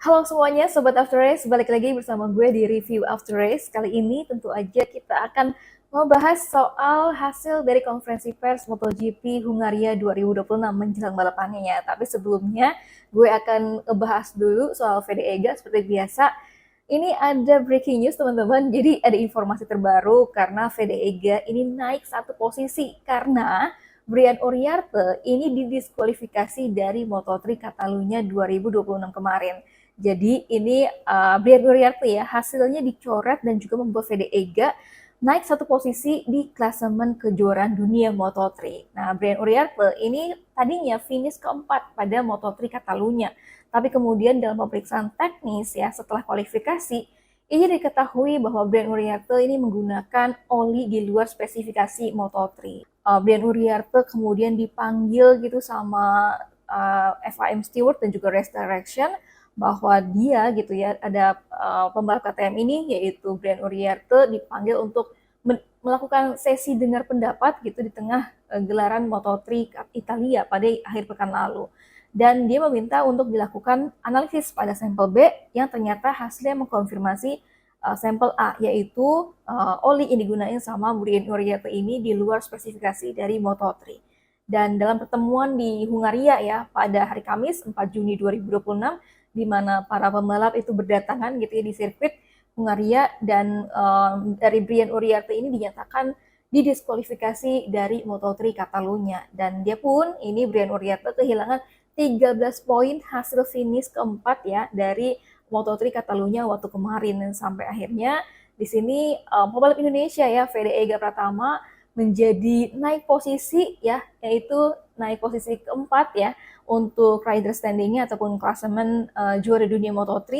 Halo semuanya, Sobat After Race, balik lagi bersama gue di Review After Race. Kali ini tentu aja kita akan membahas soal hasil dari konferensi pers MotoGP Hungaria 2026 menjelang balapannya ya. Tapi sebelumnya gue akan ngebahas dulu soal VDEGA seperti biasa. Ini ada breaking news teman-teman, jadi ada informasi terbaru karena VDEGA ini naik satu posisi karena Brian Uriarte ini didiskualifikasi dari Moto3 Catalunya 2026 kemarin. Jadi ini Brian Uriarte ya hasilnya dicoret dan juga membuat VDEGA naik satu posisi di klasemen kejuaraan dunia Moto3. Nah, Brian Uriarte ini tadinya finish keempat pada Moto3 Catalunya, tapi kemudian dalam pemeriksaan teknis ya setelah kualifikasi ini diketahui bahwa Brian Uriarte ini menggunakan oli di luar spesifikasi Moto3. Brian Uriarte kemudian dipanggil gitu sama FIM Stewart dan juga Race Direction bahwa dia gitu ya ada pembalap KTM ini yaitu Brian Uriarte dipanggil untuk melakukan sesi dengar pendapat gitu di tengah gelaran Moto3 Italia pada akhir pekan lalu. Dan dia meminta untuk dilakukan analisis pada sampel B yang ternyata hasilnya mengkonfirmasi sampel A, yaitu oli yang digunakan sama Brian Uriarte ini di luar spesifikasi dari Moto3. Dan dalam pertemuan di Hungaria ya pada hari Kamis 4 Juni 2026 di mana para pembalap itu berdatangan gitu ya di sirkuit Hungaria dan dari Brian Uriarte ini dinyatakan didiskualifikasi dari Moto3 Catalunya dan dia pun ini Brian Uriarte kehilangan 13 poin hasil finish keempat ya dari Moto3 Catalunya waktu kemarin dan sampai akhirnya di sini pembalap Indonesia ya VDEGA Pratama menjadi naik posisi ya yaitu naik posisi keempat ya untuk rider standingnya ataupun klasemen juara dunia Moto3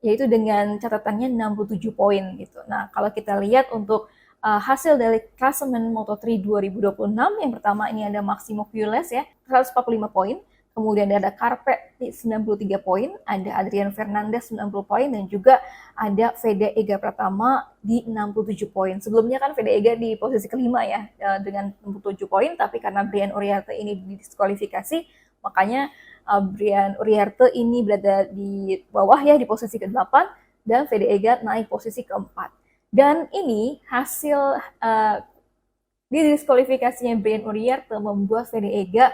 yaitu dengan catatannya 67 poin gitu. Nah, kalau kita lihat untuk hasil dari klasemen Moto3 2026 yang pertama ini ada Maximo Puelles ya 145 poin, kemudian ada Carpe 93 poin, ada Adrian Fernandez 90 poin dan juga ada VDEGA Pratama di 67 poin. Sebelumnya kan VDEGA di posisi kelima ya dengan 67 poin, tapi karena Brian Uriarte ini didiskualifikasi makanya Brian Uriarte ini berada di bawah ya di posisi ke-8 dan VDEGA naik posisi ke-4. Dan ini hasil didiskualifikasinya Brian Uriarte membuat VDEGA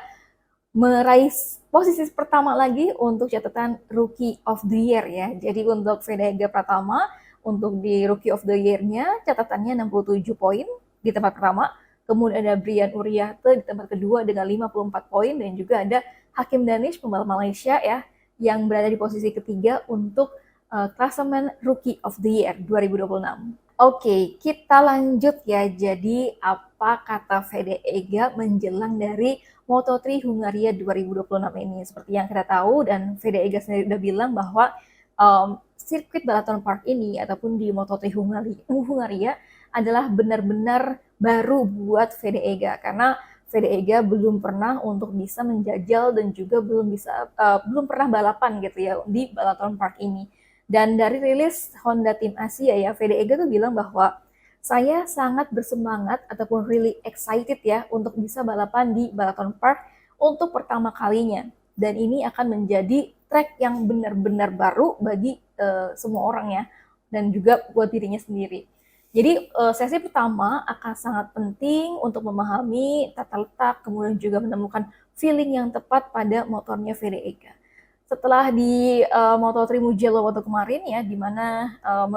meraih posisi pertama lagi untuk catatan Rookie of the Year ya. Jadi untuk VDEGA Pratama untuk di Rookie of the Year-nya catatannya 67 poin di tempat pertama. Kemudian ada Brian Uriarte di tempat kedua dengan 54 poin dan juga ada Hakim Danish pembalap Malaysia ya yang berada di posisi ketiga untuk klasemen Rookie of the Year 2026. Oke, kita lanjut ya. Jadi apa kata VDEGA menjelang dari Moto3 Hungaria 2026 ini? Seperti yang kita tahu dan VDEGA sendiri udah bilang bahwa sirkuit Balaton Park ini ataupun di Moto3 Hungaria adalah benar-benar baru buat VDEGA karena VDEGA belum pernah untuk bisa menjajal dan juga belum pernah balapan gitu ya di Balaton Park ini. Dan dari rilis Honda Team Asia ya, VDEGA tuh bilang bahwa saya sangat bersemangat ataupun really excited ya untuk bisa balapan di Balaton Park untuk pertama kalinya. Dan ini akan menjadi track yang benar-benar baru bagi semua orang ya dan juga buat dirinya sendiri. Jadi sesi pertama akan sangat penting untuk memahami tata letak, kemudian juga menemukan feeling yang tepat pada motornya VDEGA. Setelah di Moto3 Mugello waktu kemarin ya, di mana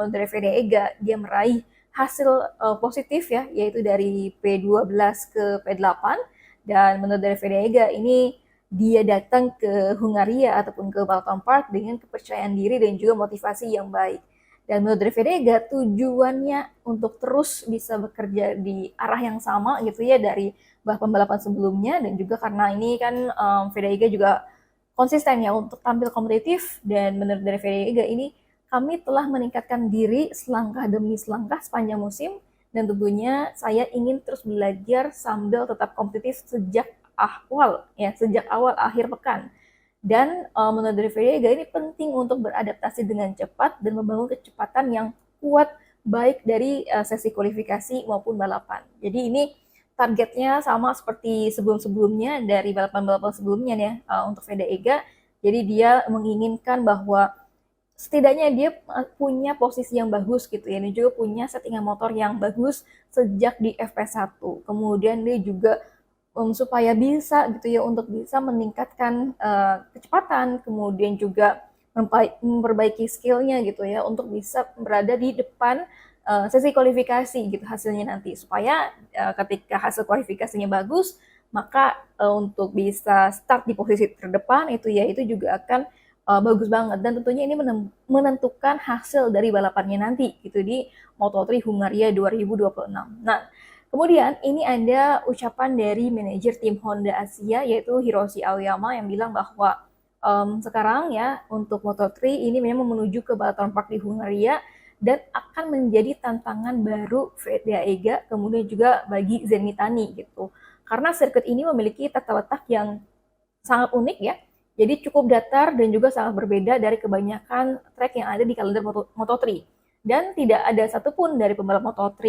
dari VDEGA dia meraih hasil positif ya, yaitu dari P12 ke P8 dan menurut dari VDEGA ini dia datang ke Hungaria ataupun ke Balaton Park dengan kepercayaan diri dan juga motivasi yang baik. Dan menurut VDEGA tujuannya untuk terus bisa bekerja di arah yang sama gitu ya dari pembalap sebelumnya dan juga karena ini kan VDEGA juga konsisten ya untuk tampil kompetitif dan menurut dari VDEGA ini kami telah meningkatkan diri selangkah demi selangkah sepanjang musim dan tentunya saya ingin terus belajar sambil tetap kompetitif sejak awal akhir pekan. Dan menurut dari VDEGA ini penting untuk beradaptasi dengan cepat dan membangun kecepatan yang kuat baik dari sesi kualifikasi maupun balapan. Jadi ini targetnya sama seperti sebelum-sebelumnya dari balapan-balapan sebelumnya ya untuk VDEGA. Jadi dia menginginkan bahwa setidaknya dia punya posisi yang bagus gitu ya, dan juga punya settingan motor yang bagus sejak di FP1. Kemudian dia juga supaya bisa gitu ya untuk bisa meningkatkan kecepatan, kemudian juga memperbaiki skillnya gitu ya untuk bisa berada di depan sesi kualifikasi gitu hasilnya nanti, supaya ketika hasil kualifikasinya bagus, maka untuk bisa start di posisi terdepan itu ya itu juga akan bagus banget, dan tentunya ini menentukan hasil dari balapannya nanti gitu di Moto3 Hungaria 2026. Nah, kemudian ini ada ucapan dari manajer tim Honda Asia yaitu Hiroshi Aoyama yang bilang bahwa sekarang ya untuk Moto3 ini memang menuju ke balapan park di Hungaria dan akan menjadi tantangan baru Vega kemudian juga bagi Zen Mitani gitu. Karena sirkuit ini memiliki tata letak yang sangat unik ya. Jadi cukup datar dan juga sangat berbeda dari kebanyakan track yang ada di kalender Moto3. Dan tidak ada satupun dari pembalap Moto3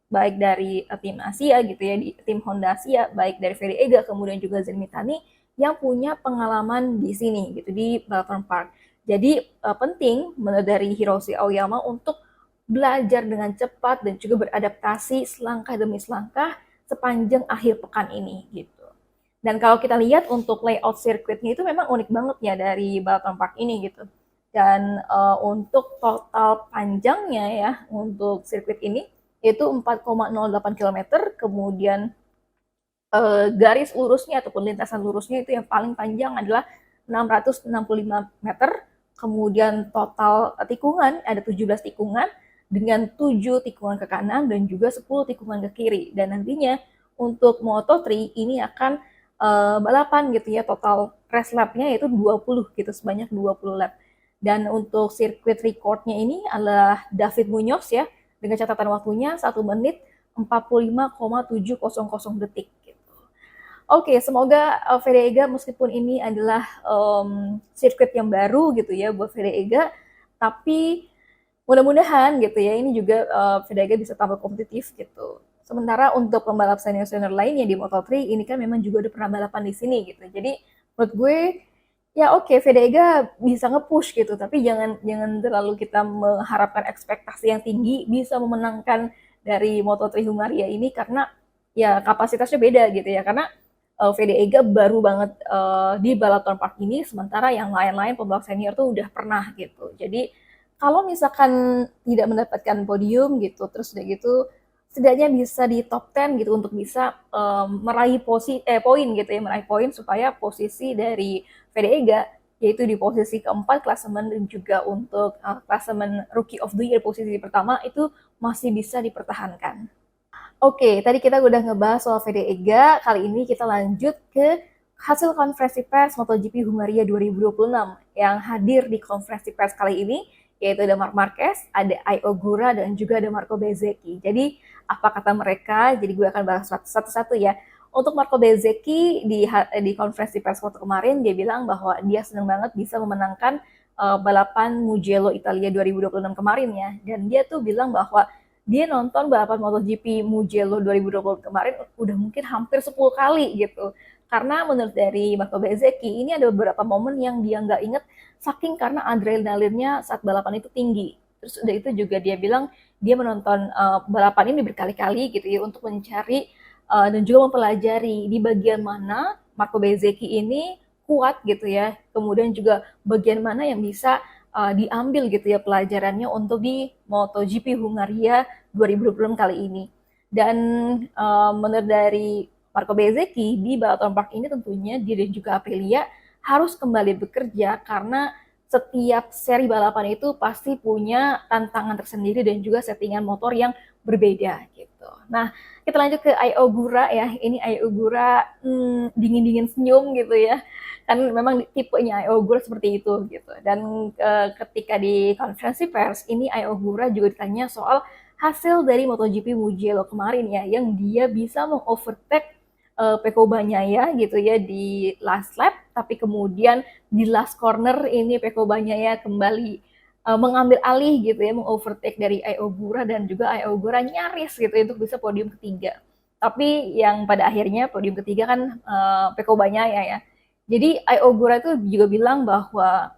baik dari tim Asia gitu ya, di tim Honda Asia, baik dari Vega kemudian juga Zen Mitani yang punya pengalaman di sini gitu di balapan park. Jadi penting menurut dari Hiroshi Aoyama untuk belajar dengan cepat dan juga beradaptasi selangkah demi selangkah sepanjang akhir pekan ini gitu. Dan kalau kita lihat untuk layout sirkuitnya itu memang unik banget ya dari balapan park ini gitu. Dan untuk total panjangnya ya untuk sirkuit ini itu 4,08 km, kemudian garis lurusnya ataupun lintasan lurusnya itu yang paling panjang adalah 665 meter, kemudian total tikungan ada 17 tikungan dengan 7 tikungan ke kanan dan juga 10 tikungan ke kiri, dan nantinya untuk Moto3 ini akan balapan gitu ya, total race lap-nya yaitu 20 gitu, sebanyak 20 lap. Dan untuk sirkuit recordnya ini adalah David Munoz ya, dengan catatan waktunya 1 menit 45,700 detik gitu. Oke, semoga Vega meskipun ini adalah sirkuit yang baru gitu ya buat Vega, tapi mudah-mudahan gitu ya ini juga Vega bisa tampil kompetitif gitu. Sementara untuk pembalap senior-senior lainnya di Moto3 ini kan memang juga udah pernah balapan di sini gitu. Jadi menurut gue ya oke, Vega bisa nge-push gitu, tapi jangan jangan terlalu kita mengharapkan ekspektasi yang tinggi bisa memenangkan dari Moto3 Hungaria ini, karena ya kapasitasnya beda gitu ya. Karena Vega baru banget di balapan park ini, sementara yang lain-lain pembalap senior tuh udah pernah gitu. Jadi kalau misalkan tidak mendapatkan podium gitu, terus udah gitu setidaknya bisa di top 10 gitu untuk bisa meraih poin gitu ya, meraih poin supaya posisi dari Vega yaitu di posisi keempat klasemen, dan juga untuk klasemen Rookie of the Year posisi pertama itu masih bisa dipertahankan. Oke, tadi kita udah ngebahas soal Vega, kali ini kita lanjut ke hasil konferensi pers MotoGP Hungaria 2026 yang hadir di konferensi pers kali ini, yaitu ada Marc Marquez, ada Ai Ogura, dan juga ada Marco Bezzecchi. Jadi apa kata mereka? Jadi gue akan bahas satu-satu ya. Untuk Marco Bezzecchi di konferensi pers waktu kemarin dia bilang bahwa dia senang banget bisa memenangkan balapan Mugello Italia 2026 kemarin ya. Dan dia tuh bilang bahwa dia nonton balapan MotoGP Mugello 2020 kemarin udah mungkin hampir 10 kali gitu. Karena menurut dari Marco Bezzecchi ini ada beberapa momen yang dia nggak inget saking karena adrenalinnya saat balapan itu tinggi. Terus udah itu juga dia bilang dia menonton balapan ini berkali-kali gitu ya untuk mencari dan juga mempelajari di bagian mana Marco Bezzecchi ini kuat gitu ya. Kemudian juga bagian mana yang bisa diambil gitu ya pelajarannya untuk di MotoGP Hungaria 2026 kali ini. Dan menurut dari Marco Bezzecchi di balapan park ini tentunya dia dan juga Aprilia harus kembali bekerja karena setiap seri balapan itu pasti punya tantangan tersendiri dan juga settingan motor yang berbeda gitu. Nah, kita lanjut ke Ai Ogura ya. Ini Ai Ogura dingin-dingin senyum gitu ya. Kan memang tipenya Ai Ogura seperti itu gitu. Dan ketika di konferensi pers ini Ai Ogura juga ditanya soal hasil dari MotoGP Mugello kemarin ya, yang dia bisa mengovertake Pecco Bagnaia gitu ya di last lap, tapi kemudian di last corner ini Pecco Bagnaia kembali mengambil alih gitu ya, mengovertake dari Ai Ogura, dan juga Ai Ogura nyaris gitu ya, untuk bisa podium ketiga. Tapi yang pada akhirnya podium ketiga kan Pecco Bagnaia ya. Jadi Ai Ogura itu juga bilang bahwa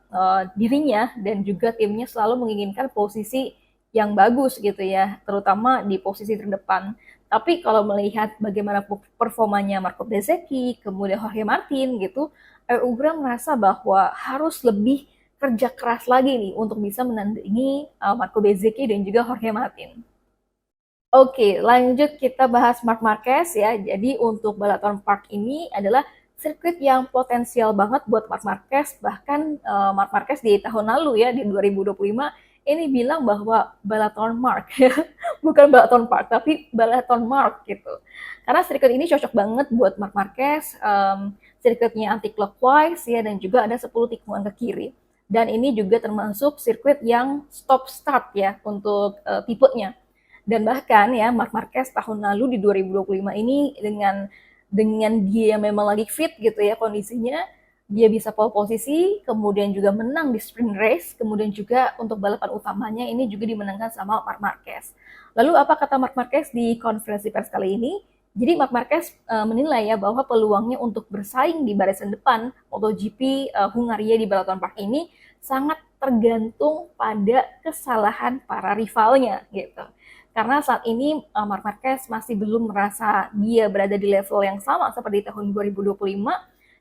dirinya dan juga timnya selalu menginginkan posisi yang bagus gitu ya, terutama di posisi terdepan. Tapi kalau melihat bagaimana performanya Marco Bezzecchi, kemudian Jorge Martin gitu, Ai Ogura merasa bahwa harus lebih kerja keras lagi nih untuk bisa menandingi Marco Bezzecchi dan juga Jorge Martin. Oke, lanjut kita bahas Marc Marquez ya. Jadi untuk Balaton Park ini adalah sirkuit yang potensial banget buat Marc Marquez. Bahkan Marc Marquez di tahun lalu ya, di 2025, ini bilang bahwa Balaton Mark, ya. Bukan Balaton Park, tapi Balaton Mark gitu. Karena sirkuit ini cocok banget buat Marc Marquez, sirkuitnya anti-clockwise ya, dan juga ada 10 tikungan ke kiri. Dan ini juga termasuk sirkuit yang stop-start ya untuk tipenya. Dan bahkan ya Marc Marquez tahun lalu di 2025 ini dengan dia memang lagi fit gitu ya kondisinya, dia bisa pole posisi, kemudian juga menang di sprint race, kemudian juga untuk balapan utamanya ini juga dimenangkan sama Marc Marquez. Lalu apa kata Marc Marquez di konferensi pers kali ini? Jadi Marc Marquez menilai ya bahwa peluangnya untuk bersaing di barisan depan MotoGP Hungaria di Balaton Park ini sangat tergantung pada kesalahan para rivalnya gitu. Karena saat ini Marc Marquez masih belum merasa dia berada di level yang sama seperti tahun 2025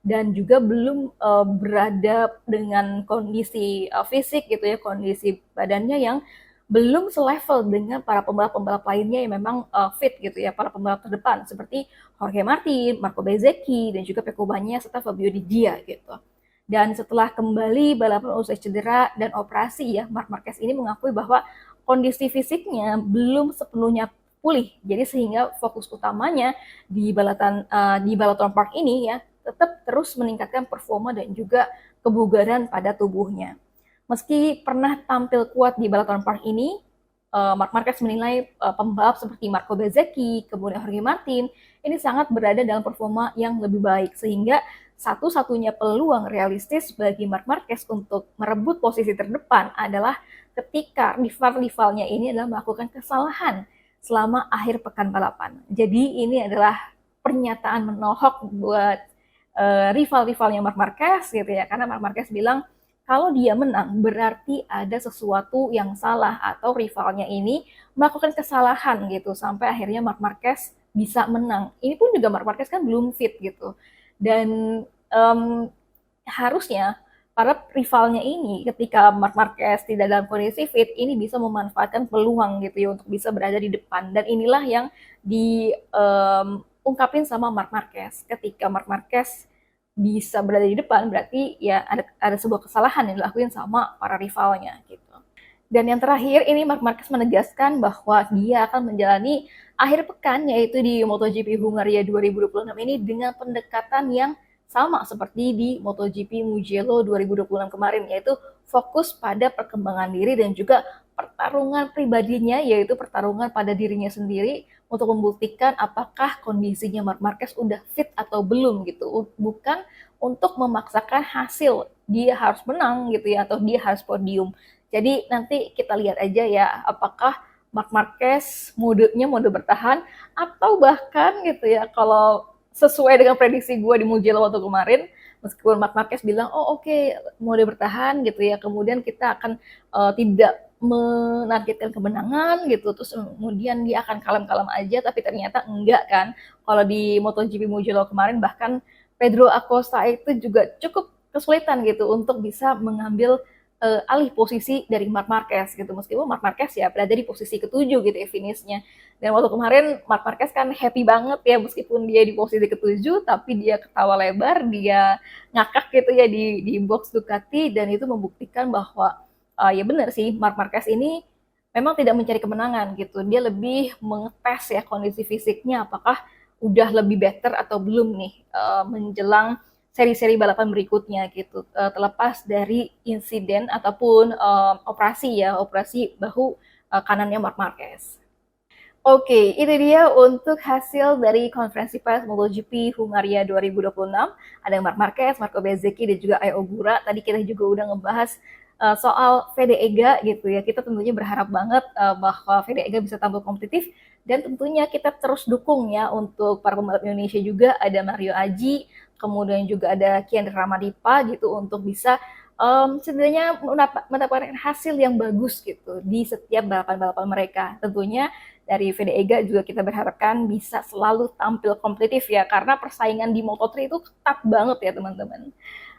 dan juga belum berada dengan kondisi fisik gitu ya, kondisi badannya yang belum selevel dengan para pembalap-pembalap lainnya yang memang fit gitu ya, para pembalap terdepan seperti Jorge Martin, Marco Bezzecchi, dan juga Pecco Bagnaia serta Fabio Di Gia gitu. Dan setelah kembali balapan usai cedera dan operasi ya, Marc Marquez ini mengakui bahwa kondisi fisiknya belum sepenuhnya pulih. Jadi sehingga fokus utamanya di Balaton Park ini ya tetap terus meningkatkan performa dan juga kebugaran pada tubuhnya. Meski pernah tampil kuat di Balaton Park ini, Marc Marquez menilai pembalap seperti Marco Bezzecchi, kemudian Jorge Martin, ini sangat berada dalam performa yang lebih baik. Sehingga satu-satunya peluang realistis bagi Marc Marquez untuk merebut posisi terdepan adalah ketika rival-rivalnya ini adalah melakukan kesalahan selama akhir pekan balapan. Jadi ini adalah pernyataan menohok buat rival-rivalnya Marc Marquez gitu ya, karena Marc Marquez bilang kalau dia menang berarti ada sesuatu yang salah atau rivalnya ini melakukan kesalahan gitu sampai akhirnya Marc Marquez bisa menang. Ini pun juga Marc Marquez kan belum fit gitu. Dan harusnya para rivalnya ini ketika Marc Marquez tidak dalam kondisi fit ini bisa memanfaatkan peluang gitu ya untuk bisa berada di depan, dan inilah yang diungkapin sama Marc Marquez. Ketika Marc Marquez bisa berada di depan berarti ya ada sebuah kesalahan yang dilakuin sama para rivalnya gitu. Dan yang terakhir ini Marc Marquez menegaskan bahwa dia akan menjalani akhir pekan yaitu di MotoGP Hungaria 2026 ini dengan pendekatan yang sama seperti di MotoGP Mugello 2026 kemarin, yaitu fokus pada perkembangan diri dan juga pertarungan pribadinya, yaitu pertarungan pada dirinya sendiri untuk membuktikan apakah kondisinya Marc Marquez udah fit atau belum gitu. Bukan untuk memaksakan hasil dia harus menang gitu ya atau dia harus podium. Jadi nanti kita lihat aja ya apakah Marc Marquez modenya mode bertahan atau bahkan gitu ya kalau sesuai dengan prediksi gue di Mugello waktu kemarin, meskipun Marc Marquez bilang oh oke, mode bertahan gitu ya, kemudian kita akan tidak menargetkan kemenangan gitu, terus kemudian dia akan kalem-kalem aja, tapi ternyata enggak kan. Kalau di MotoGP Mugello kemarin bahkan Pedro Acosta itu juga cukup kesulitan gitu untuk bisa mengambil alih posisi dari Marc Marquez gitu, meskipun Marc Marquez ya berada di posisi ketujuh gitu ya finishnya. Dan waktu kemarin Marc Marquez kan happy banget ya meskipun dia di posisi ketujuh, tapi dia ketawa lebar, dia ngakak gitu ya di box Ducati, dan itu membuktikan bahwa ya benar sih Marc Marquez ini memang tidak mencari kemenangan gitu, dia lebih mengetes ya kondisi fisiknya apakah udah lebih better atau belum nih menjelang seri-seri balapan berikutnya gitu, terlepas dari insiden ataupun operasi bahu kanannya Marc Marquez. Oke, itu dia untuk hasil dari konferensi pers MotoGP Hungaria 2026. Ada Marc Marquez, Marco Bezzecchi, dan juga Ai Ogura. Tadi kita juga udah ngebahas soal Fede Ega gitu ya. Kita tentunya berharap banget bahwa Fede Ega bisa tampil kompetitif, dan tentunya kita terus dukung ya untuk para pembalap Indonesia juga. Ada Mario Aji, kemudian juga ada Kian Ramadipa gitu untuk bisa setidaknya mendapatkan hasil yang bagus gitu di setiap balapan-balapan mereka. Tentunya dari VDEGA juga kita berharapkan bisa selalu tampil kompetitif ya, karena persaingan di Moto3 itu ketat banget ya teman-teman.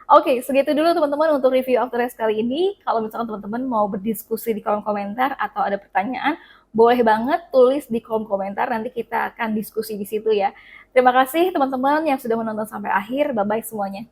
Oke, segitu dulu teman-teman untuk review after race kali ini. Kalau misalkan teman-teman mau berdiskusi di kolom komentar atau ada pertanyaan, boleh banget tulis di kolom komentar, nanti kita akan diskusi di situ ya. Terima kasih teman-teman yang sudah menonton sampai akhir. Bye-bye semuanya.